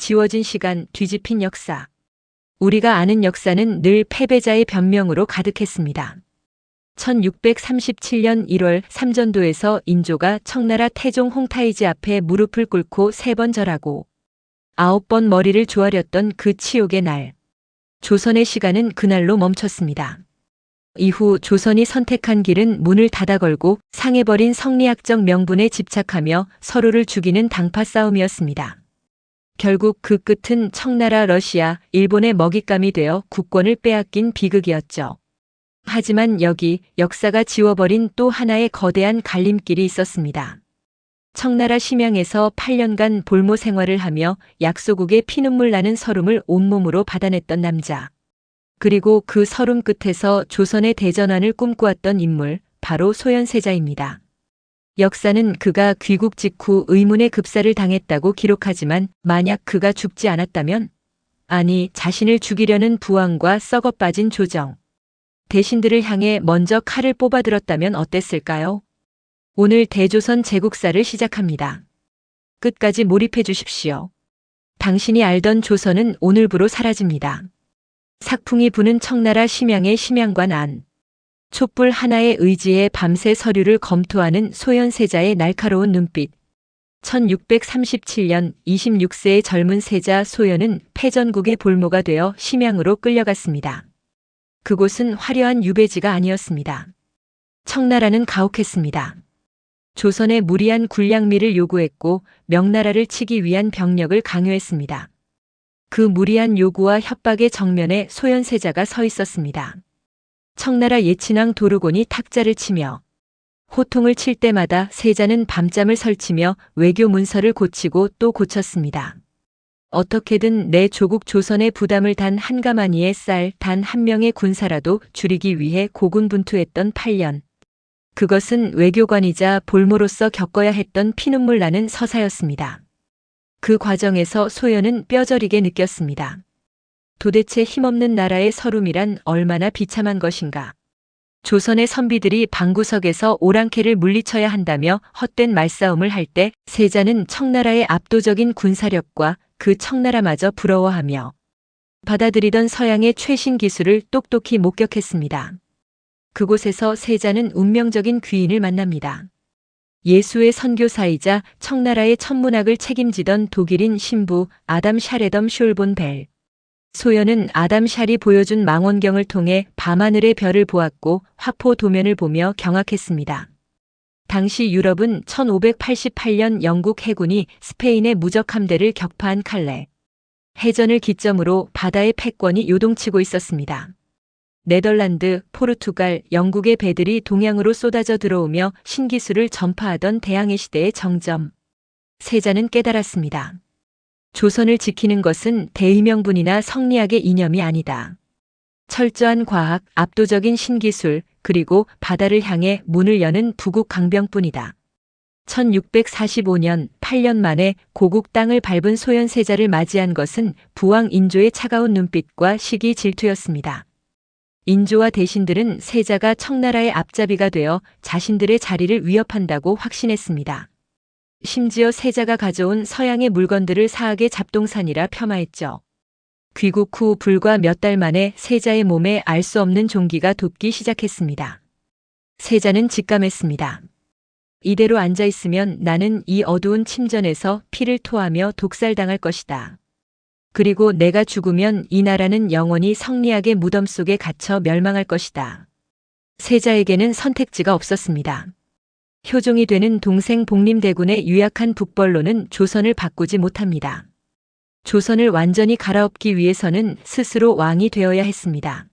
지워진 시간, 뒤집힌 역사. 우리가 아는 역사는 늘 패배자의 변명으로 가득했습니다. 1637년 1월 삼전도에서 인조가 청나라 태종 홍타이지 앞에 무릎을 꿇고 3번 절하고 9번 머리를 조아렸던 그 치욕의 날. 조선의 시간은 그날로 멈췄습니다. 이후 조선이 선택한 길은 문을 닫아 걸고 상해버린 성리학적 명분에 집착하며 서로를 죽이는 당파 싸움이었습니다. 결국 그 끝은 청나라, 러시아, 일본의 먹잇감이 되어 국권을 빼앗긴 비극이었죠. 하지만 여기 역사가 지워버린 또 하나의 거대한 갈림길이 있었습니다. 청나라 심양에서 8년간 볼모 생활을 하며 약소국의 피눈물 나는 서름을 온몸으로 받아냈던 남자. 그리고 그 서름 끝에서 조선의 대전환을 꿈꾸었던 인물, 바로 소현세자입니다. 역사는 그가 귀국 직후 의문의 급사를 당했다고 기록하지만 만약 그가 죽지 않았다면? 아니, 자신을 죽이려는 부왕과 썩어빠진 조정, 대신들을 향해 먼저 칼을 뽑아들었다면 어땠을까요? 오늘 대조선 제국사를 시작합니다. 끝까지 몰입해 주십시오. 당신이 알던 조선은 오늘부로 사라집니다. 삭풍이 부는 청나라 심양의 심양관 안. 촛불 하나의 의지에 밤새 서류를 검토하는 소현세자의 날카로운 눈빛. 1637년 26세의 젊은 세자 소현은 패전국의 볼모가 되어 심양으로 끌려갔습니다. 그곳은 화려한 유배지가 아니었습니다. 청나라는 가혹했습니다. 조선의 무리한 군량미를 요구했고 명나라를 치기 위한 병력을 강요했습니다. 그 무리한 요구와 협박의 정면에 소현세자가 서 있었습니다. 청나라 예친왕 도르곤이 탁자를 치며 호통을 칠 때마다 세자는 밤잠을 설치며 외교 문서를 고치고 또 고쳤습니다. 어떻게든 내 조국 조선의 부담을 단 한 가마니의 쌀, 단 한 명의 군사라도 줄이기 위해 고군분투했던 8년. 그것은 외교관이자 볼모로서 겪어야 했던 피눈물 나는 서사였습니다. 그 과정에서 소현은 뼈저리게 느꼈습니다. 도대체 힘없는 나라의 서름이란 얼마나 비참한 것인가. 조선의 선비들이 방구석에서 오랑캐를 물리쳐야 한다며 헛된 말싸움을 할 때 세자는 청나라의 압도적인 군사력과 그 청나라마저 부러워하며 받아들이던 서양의 최신 기술을 똑똑히 목격했습니다. 그곳에서 세자는 운명적인 귀인을 만납니다. 예수의 선교사이자 청나라의 천문학을 책임지던 독일인 신부 아담 샤레덤 숄본 벨. 소현은 아담 샬이 보여준 망원경을 통해 밤하늘의 별을 보았고 화포 도면을 보며 경악했습니다. 당시 유럽은 1588년 영국 해군이 스페인의 무적 함대를 격파한 칼레 해전을 기점으로 바다의 패권이 요동치고 있었습니다. 네덜란드, 포르투갈, 영국의 배들이 동양으로 쏟아져 들어오며 신기술을 전파하던 대항해 시대의 정점. 세자는 깨달았습니다. 조선을 지키는 것은 대의명분이나 성리학의 이념이 아니다. 철저한 과학, 압도적인 신기술, 그리고 바다를 향해 문을 여는 부국 강병뿐이다. 1645년 8년 만에 고국 땅을 밟은 소현세자를 맞이한 것은 부왕 인조의 차가운 눈빛과 시기 질투였습니다. 인조와 대신들은 세자가 청나라의 앞잡이가 되어 자신들의 자리를 위협한다고 확신했습니다. 심지어 세자가 가져온 서양의 물건들을 사악의 잡동사니라 폄하했죠. 귀국 후 불과 몇 달 만에 세자의 몸에 알 수 없는 종기가 돋기 시작했습니다. 세자는 직감했습니다. 이대로 앉아있으면 나는 이 어두운 침전에서 피를 토하며 독살당할 것이다. 그리고 내가 죽으면 이 나라는 영원히 성리학의 무덤 속에 갇혀 멸망할 것이다. 세자에게는 선택지가 없었습니다. 효종이 되는 동생 복림대군의 유약한 북벌로는 조선을 바꾸지 못합니다. 조선을 완전히 갈아엎기 위해서는 스스로 왕이 되어야 했습니다.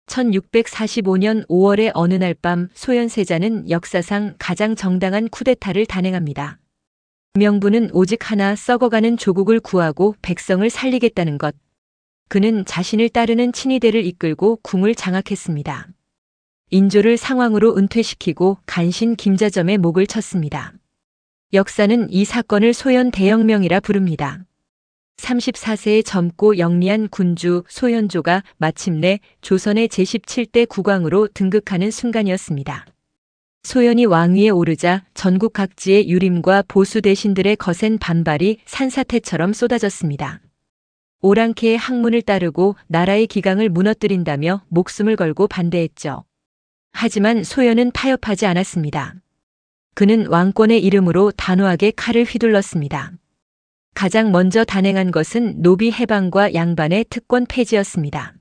1645년 5월의 어느 날 밤 소현세자는 역사상 가장 정당한 쿠데타를 단행합니다. 명분은 오직 하나, 썩어가는 조국을 구하고 백성을 살리겠다는 것. 그는 자신을 따르는 친위대를 이끌고 궁을 장악했습니다. 인조를 상왕으로 은퇴시키고 간신 김자점의 목을 쳤습니다. 역사는 이 사건을 소현 대혁명이라 부릅니다. 34세의 젊고 영리한 군주 소현조가 마침내 조선의 제17대 국왕으로 등극하는 순간이었습니다. 소연이 왕위에 오르자 전국 각지의 유림과 보수 대신들의 거센 반발이 산사태처럼 쏟아졌습니다. 오랑캐의 학문을 따르고 나라의 기강을 무너뜨린다며 목숨을 걸고 반대했죠. 하지만 소연은 타협하지 않았습니다. 그는 왕권의 이름으로 단호하게 칼을 휘둘렀습니다. 가장 먼저 단행한 것은 노비 해방과 양반의 특권 폐지였습니다.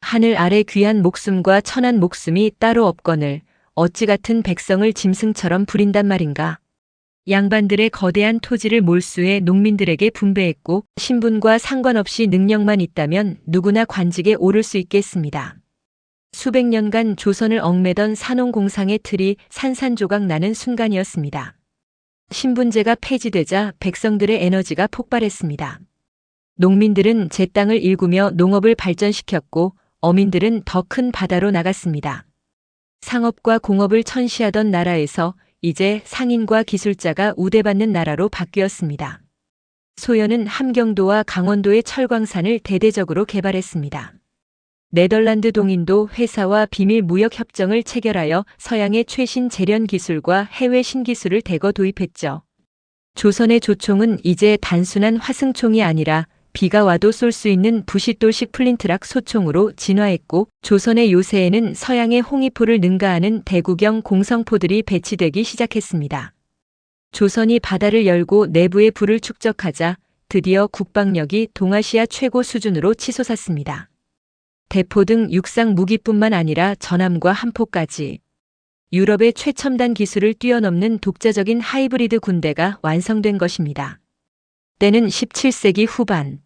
하늘 아래 귀한 목숨과 천한 목숨이 따로 없거늘 어찌 같은 백성을 짐승처럼 부린단 말인가. 양반들의 거대한 토지를 몰수해 농민들에게 분배했고 신분과 상관없이 능력만 있다면 누구나 관직에 오를 수 있겠습니다. 수백 년간 조선을 얽매던 산홍공상의 틀이 산산조각 나는 순간이었습니다. 신분제가 폐지되자 백성들의 에너지가 폭발했습니다. 농민들은 제 땅을 일구며 농업을 발전시켰고 어민들은 더 큰 바다로 나갔습니다. 상업과 공업을 천시하던 나라에서 이제 상인과 기술자가 우대받는 나라로 바뀌었습니다. 소연은 함경도와 강원도의 철광산을 대대적으로 개발했습니다. 네덜란드 동인도 회사와 비밀 무역 협정을 체결하여 서양의 최신 제련 기술과 해외 신기술을 대거 도입했죠. 조선의 조총은 이제 단순한 화승총이 아니라 비가 와도 쏠 수 있는 부싯돌식 플린트락 소총으로 진화했고 조선의 요새에는 서양의 홍위포를 능가하는 대구경 공성포들이 배치되기 시작했습니다. 조선이 바다를 열고 내부의 불을 축적하자 드디어 국방력이 동아시아 최고 수준으로 치솟았습니다. 대포 등 육상 무기뿐만 아니라 전함과 함포까지 유럽의 최첨단 기술을 뛰어넘는 독자적인 하이브리드 군대가 완성된 것입니다. 때는 17세기 후반.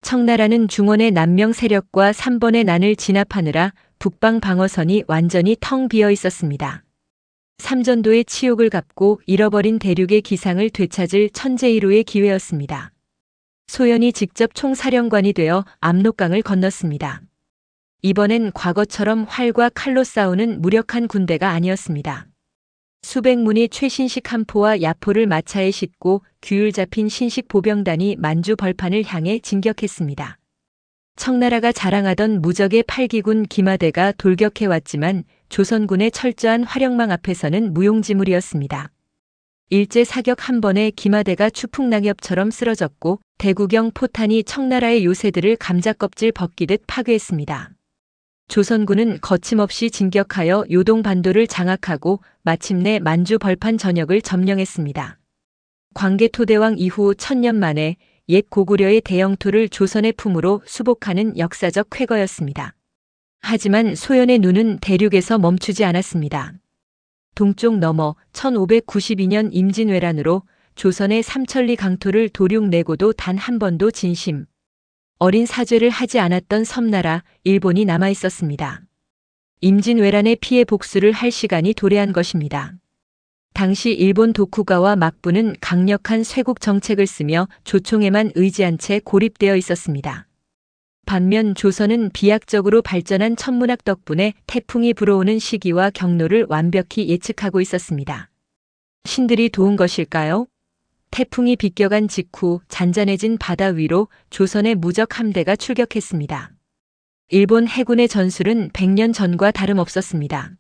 청나라는 중원의 남명 세력과 3번의 난을 진압하느라 북방 방어선이 완전히 텅 비어 있었습니다. 삼전도의 치욕을 갚고 잃어버린 대륙의 기상을 되찾을 천재일호의 기회였습니다. 소연이 직접 총사령관이 되어 압록강을 건넜습니다. 이번엔 과거처럼 활과 칼로 싸우는 무력한 군대가 아니었습니다. 수백 문의 최신식 함포와 야포를 마차에 싣고 규율 잡힌 신식 보병단이 만주 벌판을 향해 진격했습니다. 청나라가 자랑하던 무적의 8기군 기마대가 돌격해왔지만 조선군의 철저한 활용망 앞에서는 무용지물이었습니다. 일제 사격 한 번에 기마대가 추풍낙엽처럼 쓰러졌고 대구경 포탄이 청나라의 요새들을 감자껍질 벗기듯 파괴했습니다. 조선군은 거침없이 진격하여 요동반도를 장악하고 마침내 만주 벌판 전역을 점령했습니다. 광개토대왕 이후 1000년 만에 옛 고구려의 대영토를 조선의 품으로 수복하는 역사적 쾌거였습니다. 하지만 소연의 눈은 대륙에서 멈추지 않았습니다. 동쪽 너머 1592년 임진왜란으로 조선의 삼천리 강토를 도륙내고도 단 한 번도 진심 어린 사죄를 하지 않았던 섬나라 일본이 남아있었습니다. 임진왜란의 피해 복수를 할 시간이 도래한 것입니다. 당시 일본 도쿠가와 막부는 강력한 쇄국 정책을 쓰며 조총에만 의지한 채 고립되어 있었습니다. 반면 조선은 비약적으로 발전한 천문학 덕분에 태풍이 불어오는 시기와 경로를 완벽히 예측하고 있었습니다. 신들이 도운 것일까요? 태풍이 비껴간 직후 잔잔해진 바다 위로 조선의 무적 함대가 출격했습니다. 일본 해군의 전술은 100년 전과 다름없었습니다.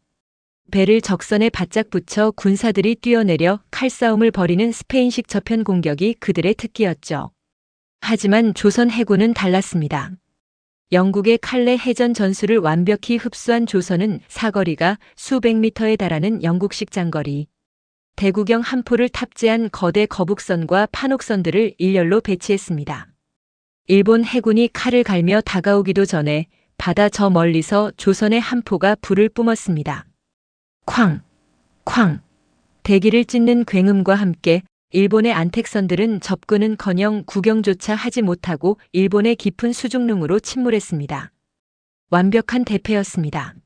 배를 적선에 바짝 붙여 군사들이 뛰어내려 칼싸움을 벌이는 스페인식 저편 공격이 그들의 특기였죠. 하지만 조선 해군은 달랐습니다. 영국의 칼레 해전 전술을 완벽히 흡수한 조선은 사거리가 수백 미터에 달하는 영국식 장거리 대구경 함포를 탑재한 거대 거북선과 판옥선들을 일렬로 배치했습니다. 일본 해군이 칼을 갈며 다가오기도 전에 바다 저 멀리서 조선의 함포가 불을 뿜었습니다. 쾅! 쾅! 대기를 찢는 굉음과 함께 일본의 안택선들은 접근은커녕 구경조차 하지 못하고 일본의 깊은 수중릉으로 침몰했습니다. 완벽한 대패였습니다.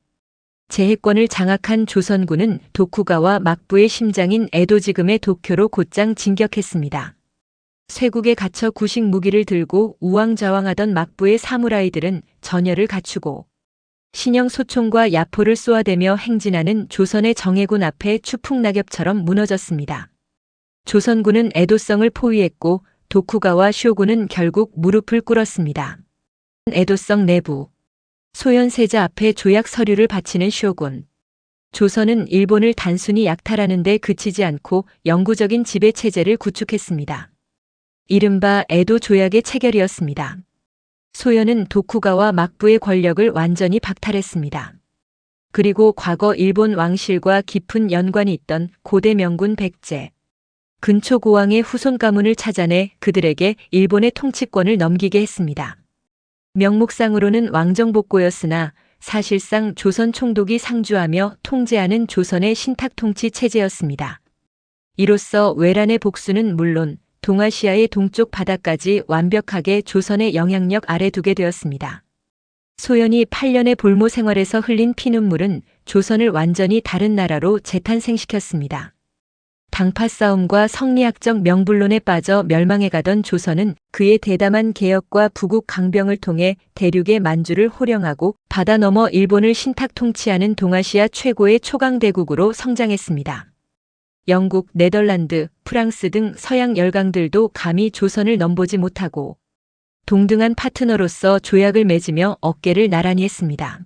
제해권을 장악한 조선군은 도쿠가와 막부의 심장인 에도 지금의 도쿄로 곧장 진격했습니다. 쇄국에 갇혀 구식 무기를 들고 우왕좌왕하던 막부의 사무라이들은 전열을 갖추고 신형 소총과 야포를 쏘아대며 행진하는 조선의 정예군 앞에 추풍낙엽처럼 무너졌습니다. 조선군은 에도성을 포위했고 도쿠가와 쇼군은 결국 무릎을 꿇었습니다. 에도성 내부 소현세자 앞에 조약 서류를 바치는 쇼군. 조선은 일본을 단순히 약탈하는 데 그치지 않고 영구적인 지배 체제를 구축했습니다. 이른바 에도 조약의 체결이었습니다. 소련은 도쿠가와 막부의 권력을 완전히 박탈했습니다. 그리고 과거 일본 왕실과 깊은 연관이 있던 고대 명군 백제, 근초고왕의 후손 가문을 찾아내 그들에게 일본의 통치권을 넘기게 했습니다. 명목상으로는 왕정복고였으나 사실상 조선 총독이 상주하며 통제하는 조선의 신탁통치 체제였습니다. 이로써 외란의 복수는 물론 동아시아의 동쪽 바다까지 완벽하게 조선의 영향력 아래 두게 되었습니다. 소련이 8년의 볼모 생활에서 흘린 피눈물은 조선을 완전히 다른 나라로 재탄생시켰습니다. 당파 싸움과 성리학적 명분론에 빠져 멸망해가던 조선은 그의 대담한 개혁과 부국 강병을 통해 대륙의 만주를 호령하고 바다 너머 일본을 신탁 통치하는 동아시아 최고의 초강대국으로 성장했습니다. 영국, 네덜란드, 프랑스 등 서양 열강들도 감히 조선을 넘보지 못하고 동등한 파트너로서 조약을 맺으며 어깨를 나란히 했습니다.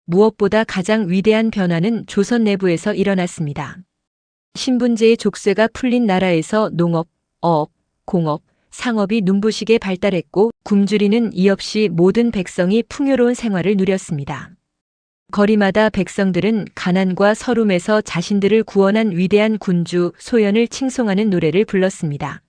무엇보다 가장 위대한 변화는 조선 내부에서 일어났습니다. 신분제의 족쇄가 풀린 나라에서 농업, 어업, 공업, 상업이 눈부시게 발달했고 굶주리는 이 없이 모든 백성이 풍요로운 생활을 누렸습니다. 거리마다 백성들은 가난과 서름에서 자신들을 구원한 위대한 군주 소련을 칭송하는 노래를 불렀습니다.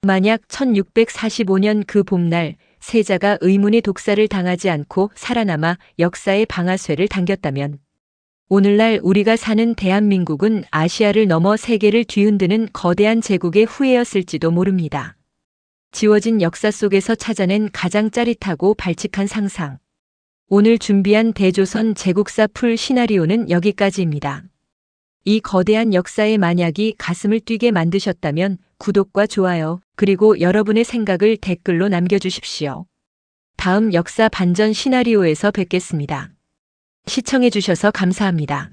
만약 1645년 그 봄날 세자가 의문의 독사를 당하지 않고 살아남아 역사의 방아쇠를 당겼다면 오늘날 우리가 사는 대한민국은 아시아를 넘어 세계를 뒤흔드는 거대한 제국의 후예였을지도 모릅니다. 지워진 역사 속에서 찾아낸 가장 짜릿하고 발칙한 상상. 오늘 준비한 대조선 제국사 풀 시나리오는 여기까지입니다. 이 거대한 역사의 만약이 가슴을 뛰게 만드셨다면 구독과 좋아요, 그리고 여러분의 생각을 댓글로 남겨주십시오. 다음 역사 반전 시나리오에서 뵙겠습니다. 시청해주셔서 감사합니다.